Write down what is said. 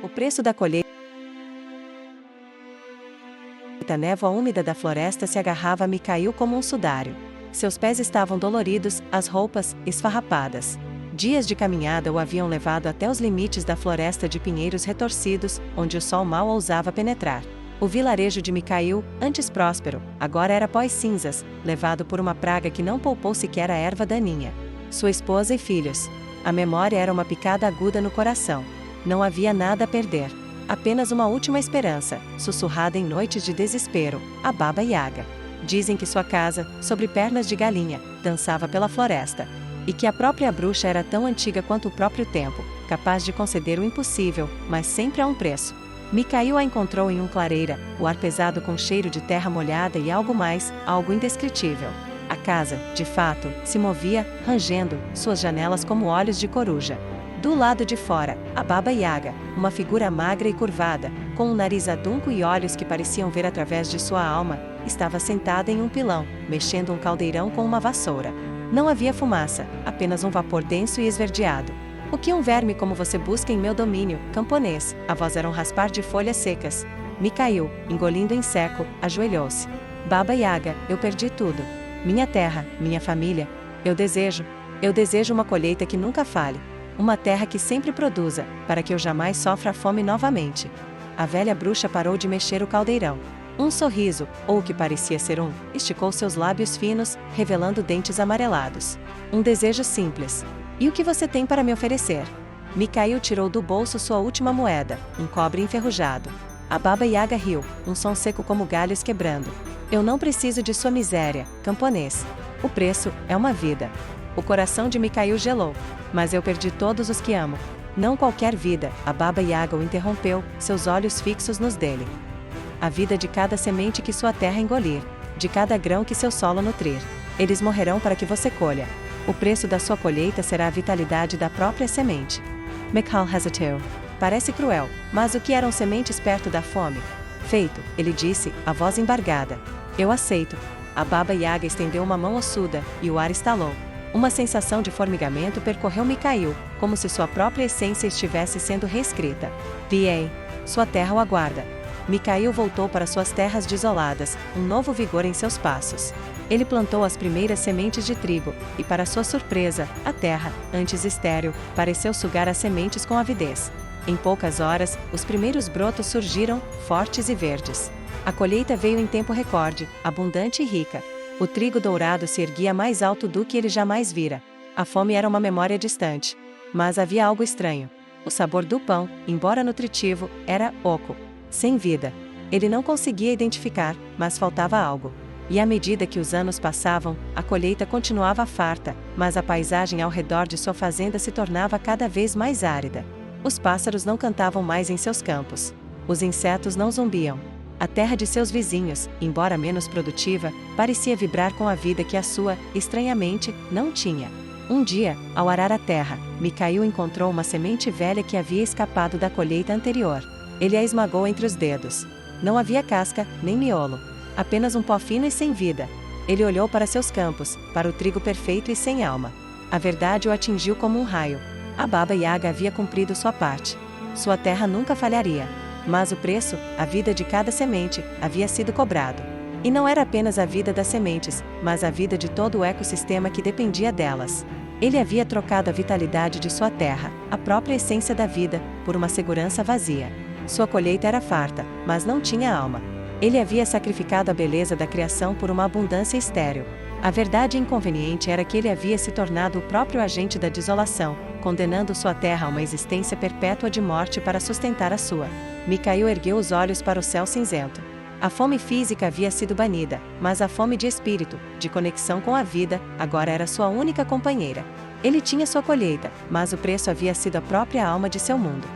O preço da colheita. A névoa úmida da floresta se agarrava a Mikhail como um sudário. Seus pés estavam doloridos, as roupas, esfarrapadas. Dias de caminhada o haviam levado até os limites da floresta de pinheiros retorcidos, onde o sol mal ousava penetrar. O vilarejo de Mikhail, antes próspero, agora era pó e cinzas, levado por uma praga que não poupou sequer a erva daninha. Sua esposa e filhos. A memória era uma picada aguda no coração. Não havia nada a perder. Apenas uma última esperança, sussurrada em noites de desespero, a Baba Yaga. Dizem que sua casa, sobre pernas de galinha, dançava pela floresta. E que a própria bruxa era tão antiga quanto o próprio tempo, capaz de conceder o impossível, mas sempre a um preço. Mikhail a encontrou em um clareira, o ar pesado com cheiro de terra molhada e algo mais, algo indescritível. A casa, de fato, se movia, rangendo, suas janelas como olhos de coruja. Do lado de fora, a Baba Yaga, uma figura magra e curvada, com um nariz adunco e olhos que pareciam ver através de sua alma, estava sentada em um pilão, mexendo um caldeirão com uma vassoura. Não havia fumaça, apenas um vapor denso e esverdeado. O que um verme como você busca em meu domínio, camponês? A voz era um raspar de folhas secas. Mikhail, engolindo em seco, ajoelhou-se. Baba Yaga, eu perdi tudo. Minha terra, minha família. Eu desejo uma colheita que nunca falhe. Uma terra que sempre produza, para que eu jamais sofra fome novamente. A velha bruxa parou de mexer o caldeirão. Um sorriso, ou o que parecia ser esticou seus lábios finos, revelando dentes amarelados. Um desejo simples. E o que você tem para me oferecer? Mikhail tirou do bolso sua última moeda, um cobre enferrujado. A Baba Yaga riu, um som seco como galhos quebrando. Eu não preciso de sua miséria, camponês. O preço é uma vida. O coração de Mikhail gelou. Mas eu perdi todos os que amo. Não qualquer vida, a Baba Yaga o interrompeu, seus olhos fixos nos dele. A vida de cada semente que sua terra engolir, de cada grão que seu solo nutrir. Eles morrerão para que você colha. O preço da sua colheita será a vitalidade da própria semente. Mikhail hesitou. Parece cruel, mas o que eram sementes perto da fome? Feito, ele disse, a voz embargada. Eu aceito. A Baba Yaga estendeu uma mão ossuda, e o ar estalou. Uma sensação de formigamento percorreu Mikhail, como se sua própria essência estivesse sendo reescrita. Va. Sua terra o aguarda. Mikhail voltou para suas terras desoladas, um novo vigor em seus passos. Ele plantou as primeiras sementes de trigo, e para sua surpresa, a terra, antes estéril, pareceu sugar as sementes com avidez. Em poucas horas, os primeiros brotos surgiram, fortes e verdes. A colheita veio em tempo recorde, abundante e rica. O trigo dourado se erguia mais alto do que ele jamais vira. A fome era uma memória distante. Mas havia algo estranho. O sabor do pão, embora nutritivo, era oco, sem vida. Ele não conseguia identificar, mas faltava algo. E à medida que os anos passavam, a colheita continuava farta, mas a paisagem ao redor de sua fazenda se tornava cada vez mais árida. Os pássaros não cantavam mais em seus campos. Os insetos não zumbiam. A terra de seus vizinhos, embora menos produtiva, parecia vibrar com a vida que a sua, estranhamente, não tinha. Um dia, ao arar a terra, Mikhail encontrou uma semente velha que havia escapado da colheita anterior. Ele a esmagou entre os dedos. Não havia casca, nem miolo. Apenas um pó fino e sem vida. Ele olhou para seus campos, para o trigo perfeito e sem alma. A verdade o atingiu como um raio. A Baba Yaga havia cumprido sua parte. Sua terra nunca falharia. Mas o preço, a vida de cada semente, havia sido cobrado. E não era apenas a vida das sementes, mas a vida de todo o ecossistema que dependia delas. Ele havia trocado a vitalidade de sua terra, a própria essência da vida, por uma segurança vazia. Sua colheita era farta, mas não tinha alma. Ele havia sacrificado a beleza da criação por uma abundância estéril. A verdade inconveniente era que ele havia se tornado o próprio agente da desolação, condenando sua terra a uma existência perpétua de morte para sustentar a sua. Mikhail ergueu os olhos para o céu cinzento. A fome física havia sido banida, mas a fome de espírito, de conexão com a vida, agora era sua única companheira. Ele tinha sua colheita, mas o preço havia sido a própria alma de seu mundo.